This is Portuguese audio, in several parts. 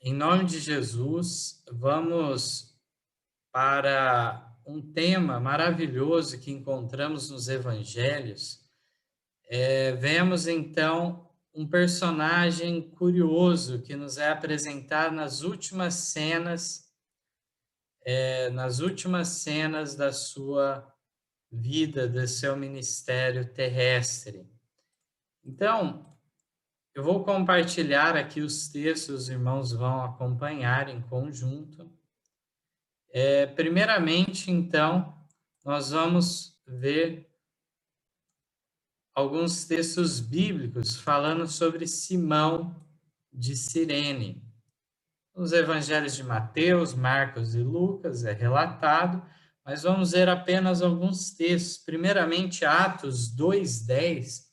Em nome de Jesus, vamos para um tema maravilhoso que encontramos nos evangelhos. Vemos então um personagem curioso que nos é apresentado nas últimas cenas da sua vida, do seu ministério terrestre. Então, eu vou compartilhar aqui os textos, os irmãos vão acompanhar em conjunto. Primeiramente, então, nós vamos ver alguns textos bíblicos falando sobre Simão de Cirene. Nos evangelhos de Mateus, Marcos e Lucas é relatado, mas vamos ver apenas alguns textos. Primeiramente, Atos 2:10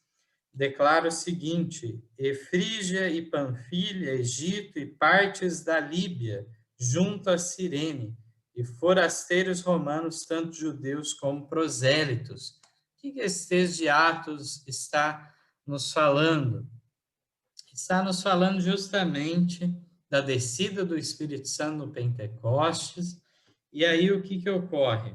declara o seguinte: Efrígia e Panfilha, Egito e partes da Líbia, junto a Cirene, e forasteiros romanos, tanto judeus como prosélitos. O que esse texto de Atos está nos falando? Está nos falando justamente da descida do Espírito Santo no Pentecostes. E aí o que ocorre?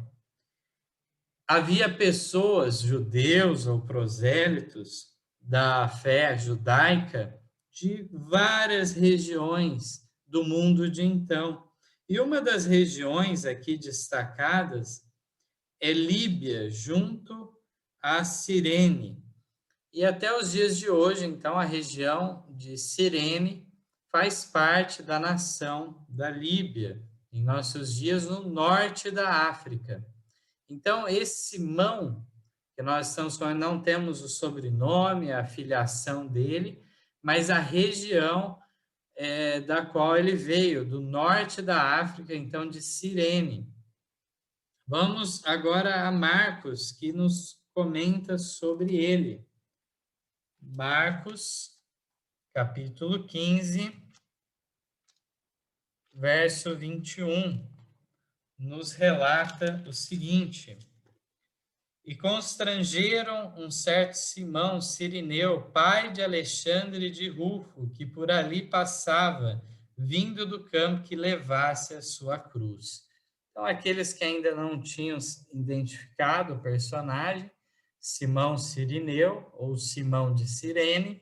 Havia pessoas, judeus ou prosélitos da fé judaica, de várias regiões do mundo de então. E uma das regiões aqui destacadas é Líbia, junto a Cirene. E até os dias de hoje, então, a região de Cirene faz parte da nação da Líbia, em nossos dias, no norte da África. Então, esse Simão, que nós estamos falando, não temos o sobrenome, a filiação dele, mas a região da qual ele veio, do norte da África, então de Cirene. Vamos agora a Marcos, que nos comenta sobre ele. Marcos, capítulo 15, verso 21, nos relata o seguinte: E constrangeram um certo Simão Cirineu, pai de Alexandre de Rufo, que por ali passava, vindo do campo que levasse a sua cruz. Então, aqueles que ainda não tinham identificado o personagem, Simão Cirineu, ou Simão de Cirene,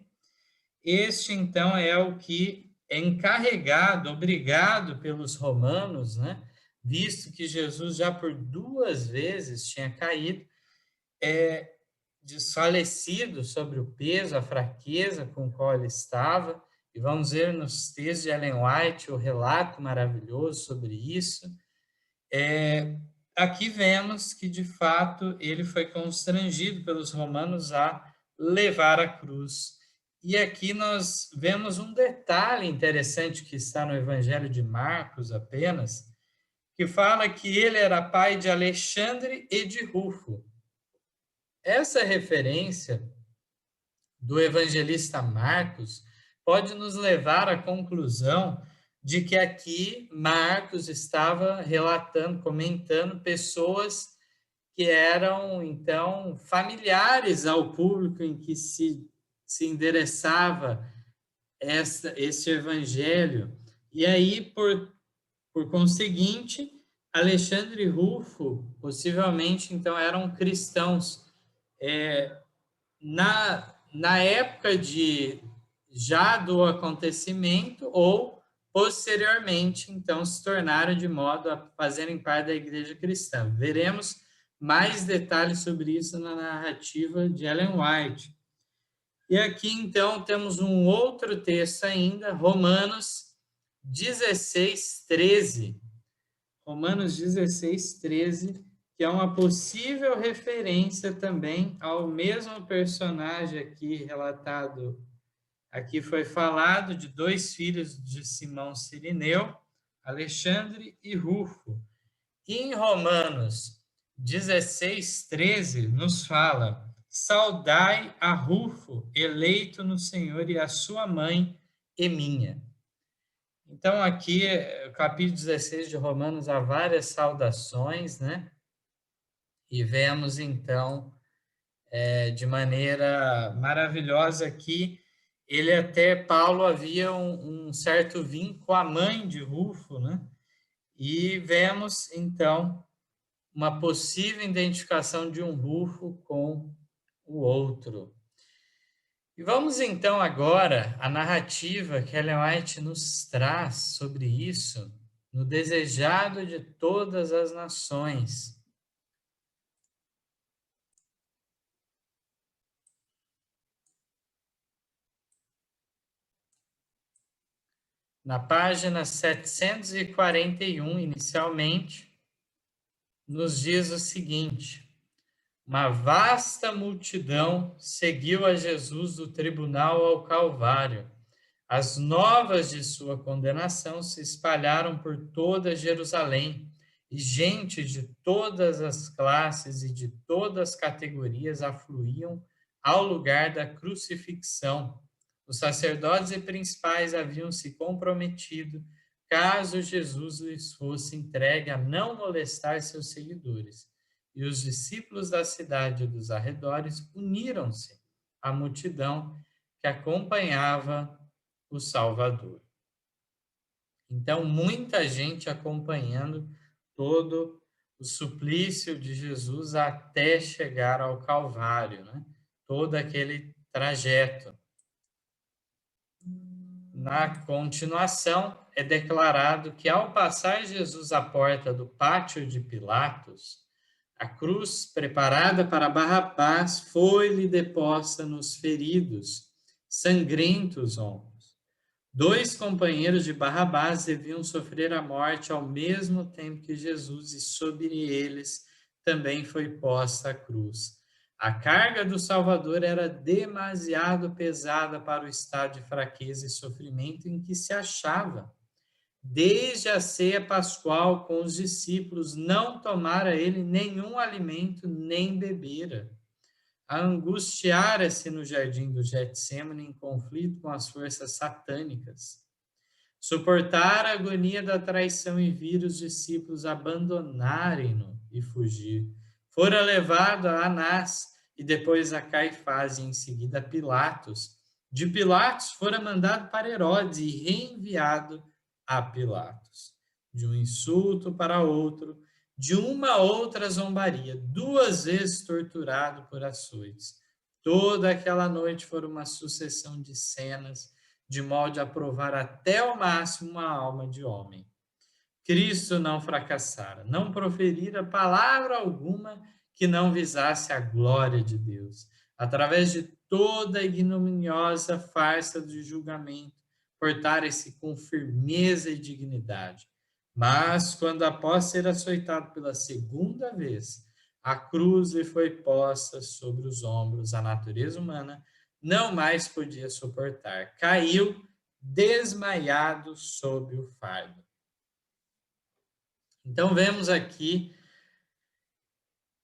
este, então, é o que é encarregado, obrigado pelos romanos, né? Visto que Jesus já por 2 vezes tinha caído, desfalecido sobre o peso, a fraqueza com a qual ele estava, e vamos ver nos textos de Ellen White o relato maravilhoso sobre isso. Aqui vemos que, de fato, ele foi constrangido pelos romanos a levar a cruz. E aqui nós vemos um detalhe interessante que está no Evangelho de Marcos apenas, que fala que ele era pai de Alexandre e de Rufo. Essa referência do evangelista Marcos pode nos levar à conclusão de que aqui Marcos estava relatando, comentando pessoas que eram, então, familiares ao público em que se endereçava esse evangelho. E aí, por conseguinte, Alexandre e Rufo, possivelmente, então, eram cristãos. Na época já do acontecimento ou posteriormente, então, se tornaram de modo a fazerem parte da igreja cristã. Veremos mais detalhes sobre isso na narrativa de Ellen White. E aqui, então, temos um outro texto ainda, Romanos 16:13. Romanos 16:13, que é uma possível referência também ao mesmo personagem aqui relatado. Aqui foi falado de 2 filhos de Simão Cirineu, Alexandre e Rufo. E em Romanos 16:13 nos fala: saudai a Rufo, eleito no Senhor, e a sua mãe, Eminha. Então, aqui, no capítulo 16 de Romanos, há várias saudações, né? E vemos, então, de maneira maravilhosa aqui Paulo havia um certo vínculo com a mãe de Rufo, né? E vemos, então, uma possível identificação de um Rufo com o outro. E vamos então agora à narrativa que Ellen White nos traz sobre isso, no Desejado de Todas as Nações. Na página 741, inicialmente, nos diz o seguinte: uma vasta multidão seguiu a Jesus do tribunal ao Calvário. As novas de sua condenação se espalharam por toda Jerusalém, e gente de todas as classes e de todas as categorias afluíam ao lugar da crucifixão. Os sacerdotes e principais haviam se comprometido, caso Jesus lhes fosse entregue, a não molestar seus seguidores. E os discípulos da cidade e dos arredores uniram-se à multidão que acompanhava o Salvador. Então, muita gente acompanhando todo o suplício de Jesus até chegar ao Calvário, né? Todo aquele trajeto. Na continuação, é declarado que ao passar Jesus à porta do pátio de Pilatos, a cruz preparada para Barrabás foi-lhe deposta nos feridos, sangrentos ombros. 2 companheiros de Barrabás deviam sofrer a morte ao mesmo tempo que Jesus, e sobre eles também foi posta a cruz. A carga do Salvador era demasiado pesada para o estado de fraqueza e sofrimento em que se achava. Desde a ceia pascual com os discípulos, não tomara ele nenhum alimento, nem bebera. Angustiara-se no jardim do Getsêmani em conflito com as forças satânicas. Suportara a agonia da traição e vir os discípulos abandonarem-no e fugir. Fora levado a Anás e depois a Caifás e em seguida a Pilatos. De Pilatos fora mandado para Herodes e reenviado a Pilatos. De um insulto para outro, de uma outra zombaria, 2 vezes torturado por açoites. Toda aquela noite foi uma sucessão de cenas, de modo a provar até o máximo uma alma de homem. Cristo não fracassara, não proferira palavra alguma que não visasse a glória de Deus. Através de toda a ignominiosa farsa de julgamento, portara-se com firmeza e dignidade. Mas, quando após ser açoitado pela segunda vez, a cruz lhe foi posta sobre os ombros, a natureza humana não mais podia suportar. Caiu desmaiado sob o fardo. Então, vemos aqui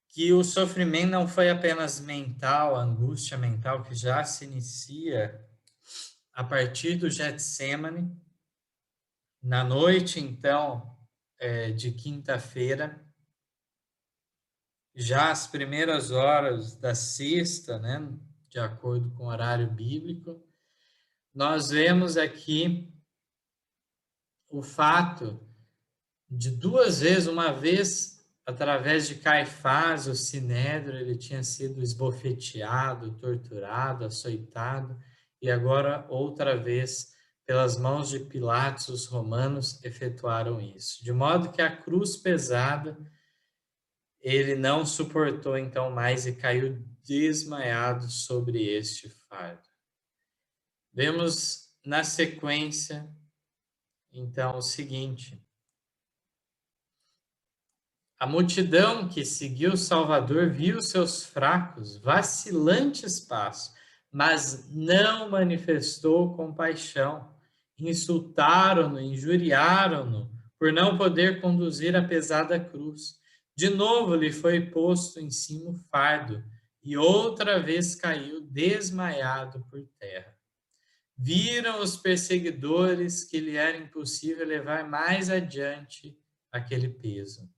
que o sofrimento não foi apenas mental, a angústia mental que já se inicia a partir do Getsêmani. Na noite, então, de quinta-feira, já às primeiras horas da sexta, né, de acordo com o horário bíblico, nós vemos aqui o fato de 2 vezes, uma vez através de Caifás, o Sinédrio, ele tinha sido esbofeteado, torturado, açoitado, e agora outra vez pelas mãos de Pilatos, os romanos efetuaram isso. De modo que a cruz pesada, ele não suportou então mais e caiu desmaiado sobre este fardo. Vemos na sequência, então, o seguinte: a multidão que seguiu o Salvador viu seus fracos, vacilantes passos, mas não manifestou compaixão. Insultaram-no, injuriaram-no, por não poder conduzir a pesada cruz. De novo lhe foi posto em cima o fardo, e outra vez caiu desmaiado por terra. Viram os perseguidores que lhe era impossível levar mais adiante aquele peso.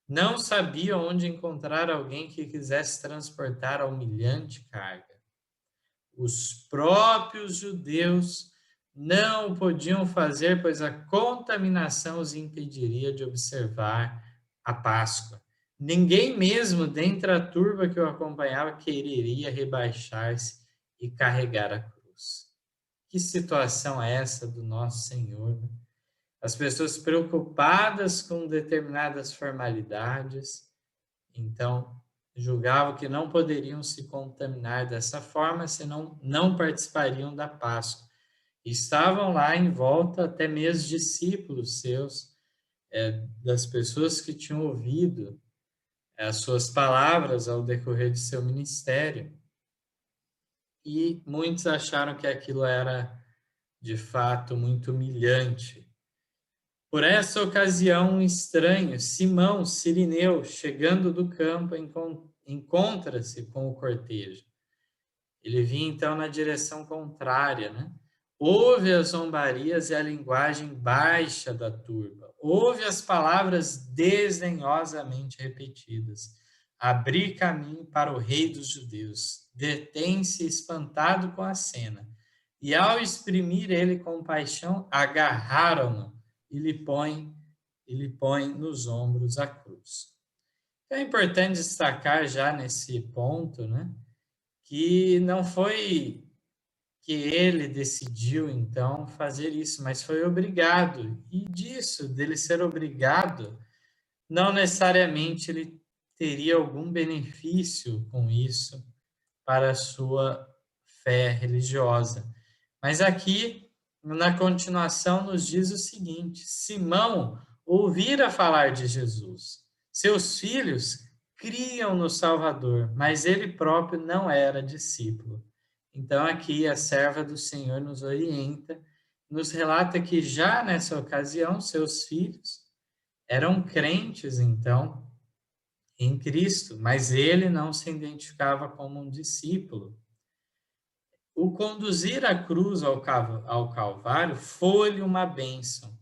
Não sabiam onde encontrar alguém que quisesse transportar a humilhante carga. os próprios judeus não o podiam fazer, pois a contaminação os impediria de observar a Páscoa. Ninguém mesmo dentre a turba que o acompanhava quereria rebaixar-se e carregar a cruz. Que situação é essa do nosso Senhor? Né? As pessoas preocupadas com determinadas formalidades, então julgavam que não poderiam se contaminar dessa forma, senão não participariam da Páscoa. Estavam lá em volta até mesmo discípulos seus, das pessoas que tinham ouvido as suas palavras ao decorrer de seu ministério. E muitos acharam que aquilo era, de fato, muito humilhante. Por essa ocasião, um estranho, Simão Cirineu, chegando do campo, encontra-se com o cortejo. Ele vinha, então, na direção contrária, né? Ouve as zombarias e a linguagem baixa da turba. Ouve as palavras desdenhosamente repetidas. Abri caminho para o rei dos judeus. Detém-se espantado com a cena. E ao exprimir ele compaixão, agarraram-no e lhe põe nos ombros a cruz. É importante destacar já nesse ponto, né, que não foi que ele decidiu, então, fazer isso, mas foi obrigado. E disso, dele ser obrigado, não necessariamente ele teria algum benefício com isso para a sua fé religiosa. Mas aqui, na continuação, nos diz o seguinte: Simão ouvira falar de Jesus. Seus filhos criam no Salvador, mas ele próprio não era discípulo. Então, aqui a serva do Senhor nos orienta, nos relata que já nessa ocasião, seus filhos eram crentes, então, em Cristo, mas ele não se identificava como um discípulo. O conduzir a cruz ao Calvário foi-lhe uma bênção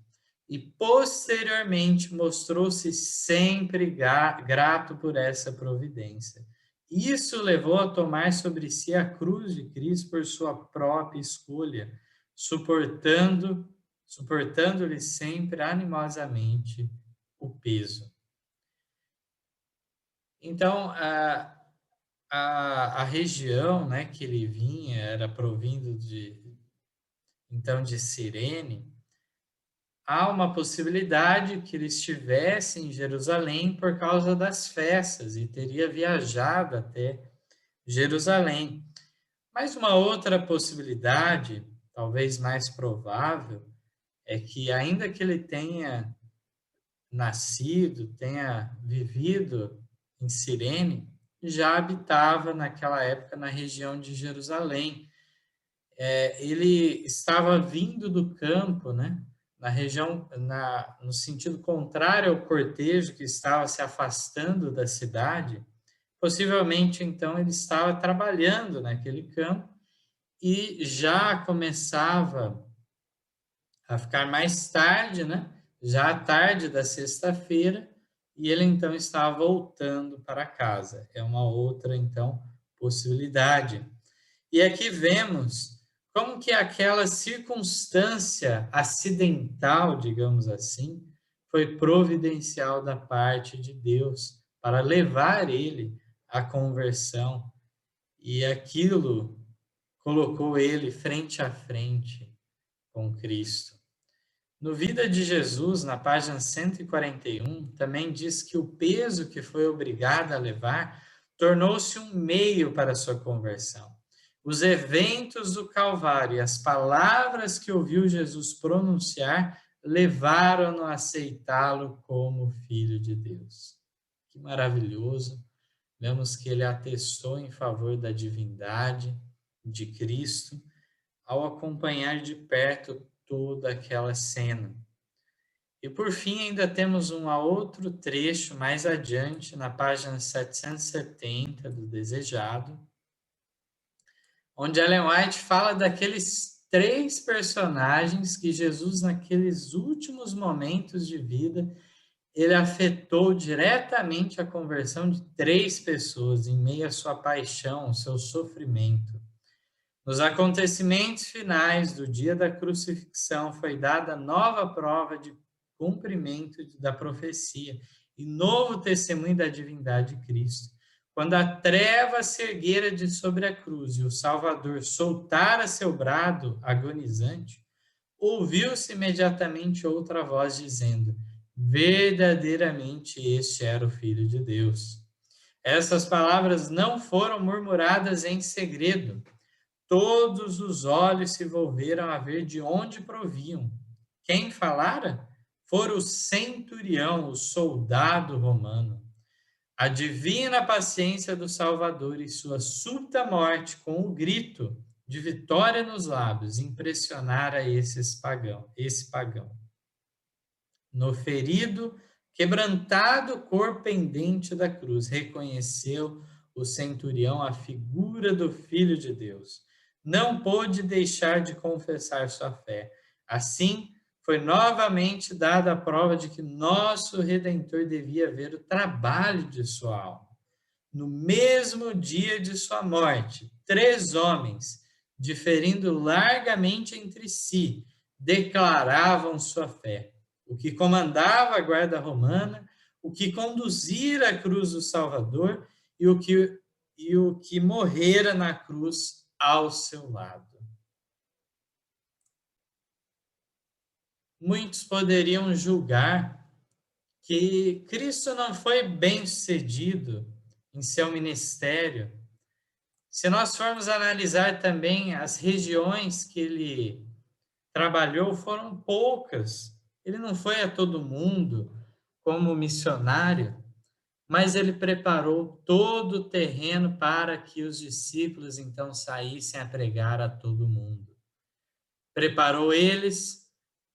e posteriormente mostrou-se sempre grato por essa providência. Isso levou a tomar sobre si a cruz de Cristo por sua própria escolha, suportando-lhe sempre animosamente o peso. Então, a região, né, que ele vinha era provindo de Cirene. Há uma possibilidade que ele estivesse em Jerusalém por causa das festas e teria viajado até Jerusalém. Mas uma outra possibilidade, talvez mais provável, é que ainda que ele tenha nascido, tenha vivido em Cirene, já habitava naquela época na região de Jerusalém. Ele estava vindo do campo, né? Na região, no sentido contrário ao cortejo que estava se afastando da cidade. Possivelmente, então, ele estava trabalhando naquele campo e já começava a ficar mais tarde, né? Já à tarde da sexta-feira, e ele então estava voltando para casa. É uma outra, então, possibilidade. E aqui vemos como que aquela circunstância acidental, digamos assim, foi providencial da parte de Deus para levar ele à conversão. E aquilo colocou ele frente a frente com Cristo. No Vida de Jesus, na página 141, também diz que o peso que foi obrigado a levar tornou-se um meio para a sua conversão. Os eventos do Calvário e as palavras que ouviu Jesus pronunciar levaram-no a aceitá-lo como Filho de Deus. Que maravilhoso! Vemos que ele atestou em favor da divindade de Cristo ao acompanhar de perto toda aquela cena. E por fim, ainda temos um outro trecho mais adiante, na página 770 do Desejado, onde Ellen White fala daqueles 3 personagens que Jesus, naqueles últimos momentos de vida, ele afetou diretamente a conversão de 3 pessoas em meio à sua paixão, ao seu sofrimento. Nos acontecimentos finais do dia da crucifixão foi dada nova prova de cumprimento da profecia e novo testemunho da divindade de Cristo. Quando a treva se erguera de sobre a cruz e o Salvador soltara seu brado agonizante, ouviu-se imediatamente outra voz dizendo: verdadeiramente este era o Filho de Deus. Essas palavras não foram murmuradas em segredo. Todos os olhos se volveram a ver de onde provinham. Quem falara? Fora o centurião, o soldado romano. A divina paciência do Salvador e sua súbita morte, com o grito de vitória nos lábios, impressionara esse pagão. No ferido, quebrantado corpo pendente da cruz, reconheceu o centurião a figura do Filho de Deus. Não pôde deixar de confessar sua fé. Assim, foi novamente dada a prova de que nosso Redentor devia ver o trabalho de sua alma. No mesmo dia de sua morte, 3 homens, diferindo largamente entre si, declaravam sua fé. O que comandava a guarda romana, o que conduzira a cruz do Salvador e o que morrera na cruz ao seu lado. Muitos poderiam julgar que Cristo não foi bem-sucedido em seu ministério. Se nós formos analisar também as regiões que ele trabalhou, foram poucas. Ele não foi a todo mundo como missionário, mas ele preparou todo o terreno para que os discípulos então saíssem a pregar a todo mundo. Preparou eles,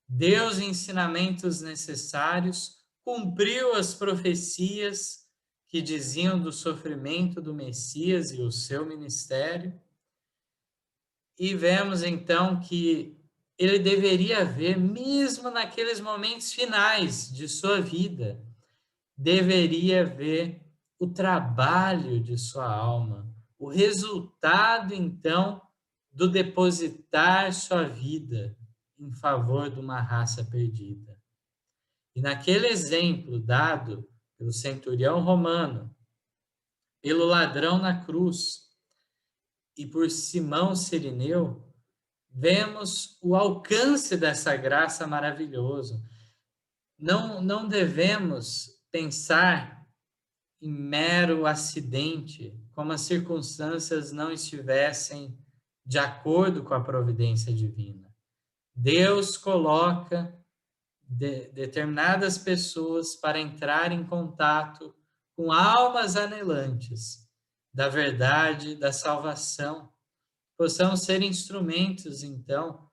deu os ensinamentos necessários, cumpriu as profecias que diziam do sofrimento do Messias e o seu ministério. E vemos então que ele deveria ver, mesmo naqueles momentos finais de sua vida, deveria ver o trabalho de sua alma, o resultado então do depositar sua vida em favor de uma raça perdida. E naquele exemplo dado pelo centurião romano, pelo ladrão na cruz e por Simão Cirineu, vemos o alcance dessa graça maravilhosa. Não devemos pensar em mero acidente, como as circunstâncias não estivessem de acordo com a providência divina. Deus coloca determinadas pessoas para entrar em contato com almas anelantes da verdade, da salvação. Possamos ser instrumentos, então,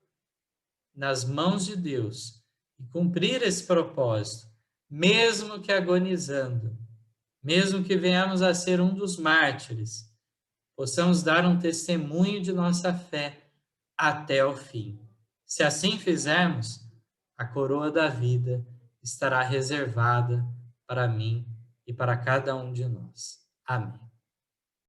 nas mãos de Deus e cumprir esse propósito, mesmo que agonizando, mesmo que venhamos a ser um dos mártires, possamos dar um testemunho de nossa fé até o fim. Se assim fizermos, a coroa da vida estará reservada para mim e para cada um de nós. Amém.